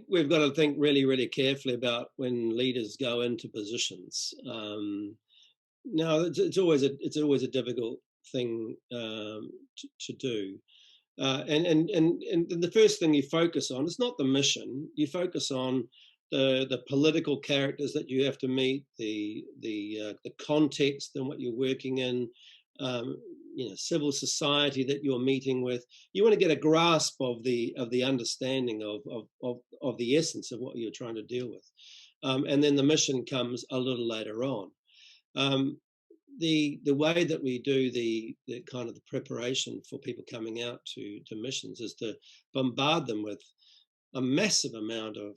We've got to think really, really carefully about when leaders go into positions. Now, it's always a difficult thing to do. And the first thing you focus on is not the mission. You focus on the political characters that you have to meet, the context and what you're working in, civil society that you're meeting with. You want to get a grasp of the understanding of the essence of what you're trying to deal with, and then the mission comes a little later on. The way that we do the kind of the preparation for people coming out to missions is to bombard them with a massive amount of,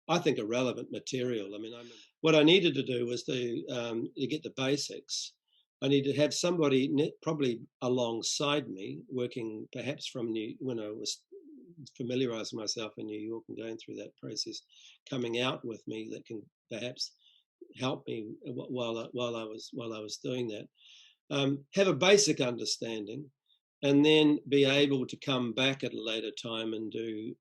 I think, irrelevant material. I mean, what I needed to do was to get the basics. I need to have somebody probably alongside me, working perhaps when I was familiarizing myself in New York and going through that process, coming out with me that can perhaps help me while I was doing that. Have a basic understanding, and then be able to come back at a later time and do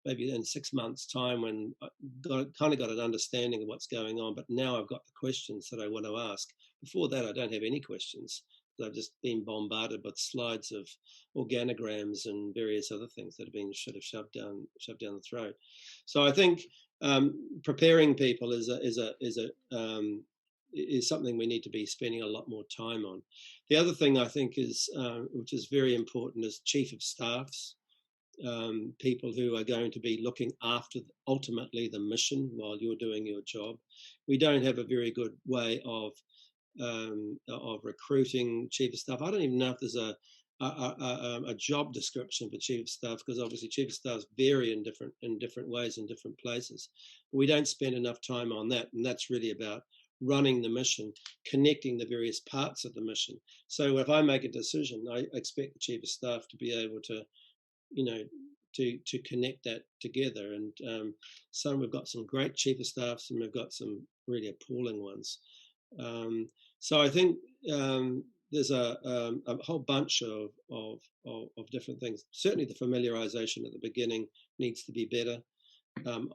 maybe in 6 months' time when I kind of got an understanding of what's going on. But now I've got the questions that I want to ask. Before that, I don't have any questions. I've just been bombarded with slides of organograms and various other things that have been shoved down the throat. So I think preparing people is something we need to be spending a lot more time on. The other thing I think is, which is very important, is chief of staffs, people who are going to be looking after ultimately the mission while you're doing your job. We don't have a very good way of recruiting chief of staff. I don't even know if there's a job description for chief of staff, because obviously chief of staffs vary in different ways in different places. But we don't spend enough time on that, and that's really about running the mission, connecting the various parts of the mission. So if I make a decision, I expect the chief of staff to be able to, to connect that together. And we've got some great chief of staffs, and we've got some really appalling ones. So I think there's a whole bunch of different things. Certainly the familiarization at the beginning needs to be better.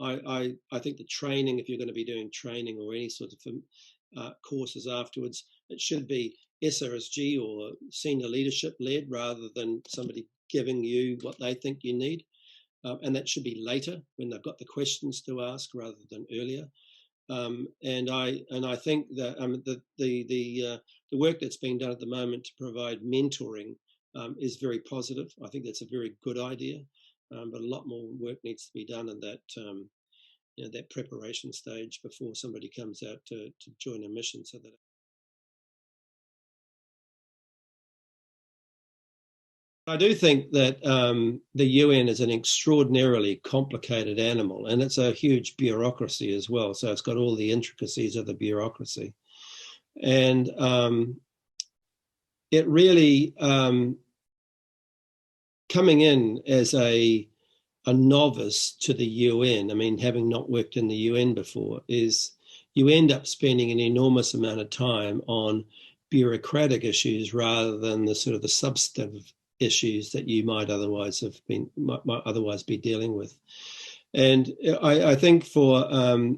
I think the training, if you're going to be doing training or any sort of courses afterwards, it should be SRSG or senior leadership led, rather than somebody giving you what they think you need. And that should be later when they've got the questions to ask rather than earlier. And I think that the work that's being done at the moment to provide mentoring is very positive. I think that's a very good idea, but a lot more work needs to be done in that that preparation stage before somebody comes out to join a mission. So that I do think that the UN is an extraordinarily complicated animal, and it's a huge bureaucracy as well. So it's got all the intricacies of the bureaucracy. And it really, coming in as a novice to the UN, I mean, having not worked in the UN before, is you end up spending an enormous amount of time on bureaucratic issues rather than the sort of the substantive issues that you might otherwise be dealing with. And I think for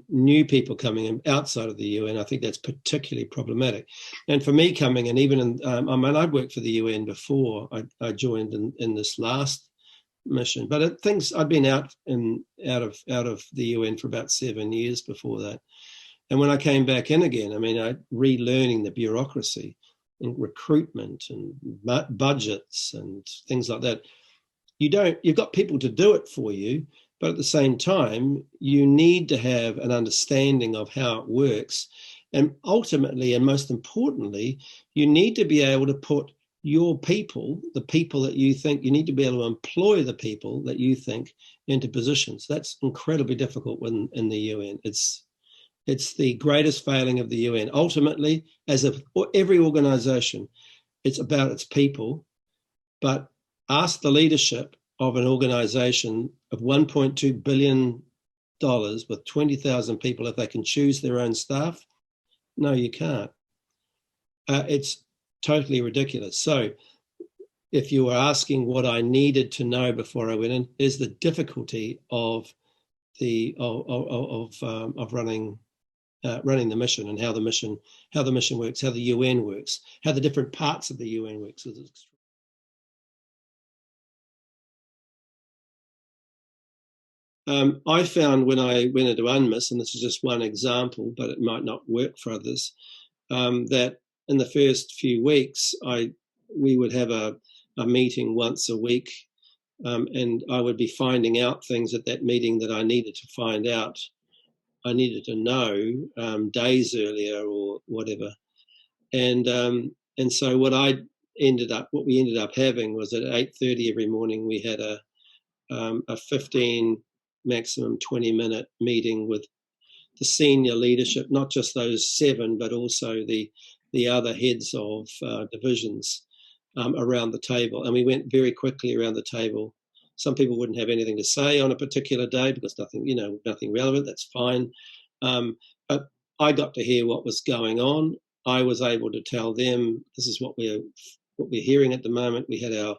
new people coming in outside of the UN, I think that's particularly problematic. And for me coming in, even in, I'd worked for the UN before I joined in this last mission, but I'd been out of the UN for about 7 years before that. And when I came back in again, I mean, relearning the bureaucracy and recruitment and budgets and things like that. You've got people to do it for you, but at the same time, you need to have an understanding of how it works. And ultimately, and most importantly, you need to be able to put your people, the people that you think, you need to be able to employ the people that you think into positions. That's incredibly difficult in the UN. It's the greatest failing of the UN. Ultimately, as of every organization, it's about its people. But ask the leadership of an organization of $1.2 billion with 20,000 people if they can choose their own staff. No, you can't. It's totally ridiculous. So if you were asking what I needed to know before I went in, is the difficulty of of running the mission, and how the mission works, how the UN works, how the different parts of the UN works. I found when I went into UNMISS, and this is just one example, but it might not work for others, that in the first few weeks, we would have a meeting once a week, and I would be finding out things at that meeting that I needed to find out. I needed to know days earlier or whatever, and so what we ended up having was at 8:30 every morning we had a 15, maximum 20-minute meeting with the senior leadership, not just those 7, but also the other heads of divisions around the table. And we went very quickly around the table. Some people wouldn't have anything to say on a particular day because nothing relevant. That's fine. But I got to hear what was going on. I was able to tell them this is what we're hearing at the moment. We had our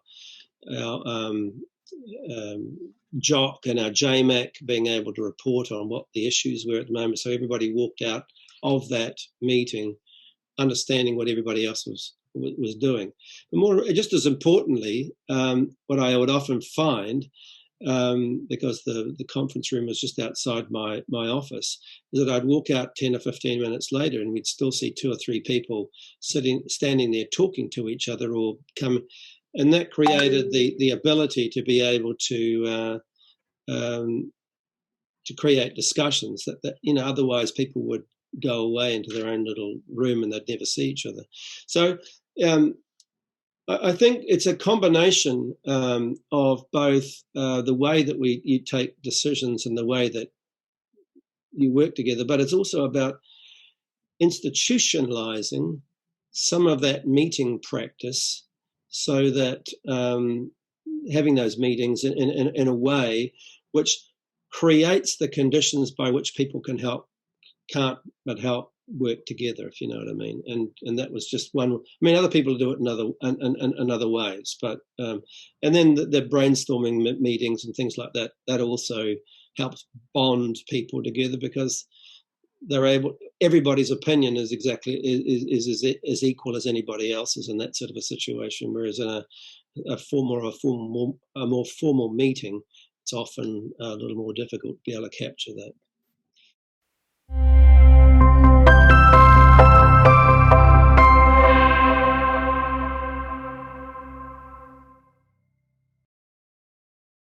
JOC and our JMAC being able to report on what the issues were at the moment. So everybody walked out of that meeting understanding what everybody else was doing. But more, just as importantly, what I would often find, because the conference room was just outside my office, is that I'd walk out 10 or 15 minutes later and we'd still see 2 or 3 people standing there talking to each other or come. And that created the ability to be able to create discussions that otherwise people would go away into their own little room and they'd never see each other. So I think it's a combination of both the way that you take decisions and the way that you work together, but it's also about institutionalizing some of that meeting practice so that having those meetings in a way which creates the conditions by which people can't but help work together, if you know what I mean. And that was just one. I mean, other people do it in other ways, but and then the brainstorming meetings and things like that also helps bond people together because they're able. Everybody's opinion is is equal as anybody else's in that sort of a situation. Whereas in a more formal meeting, it's often a little more difficult to be able to capture that.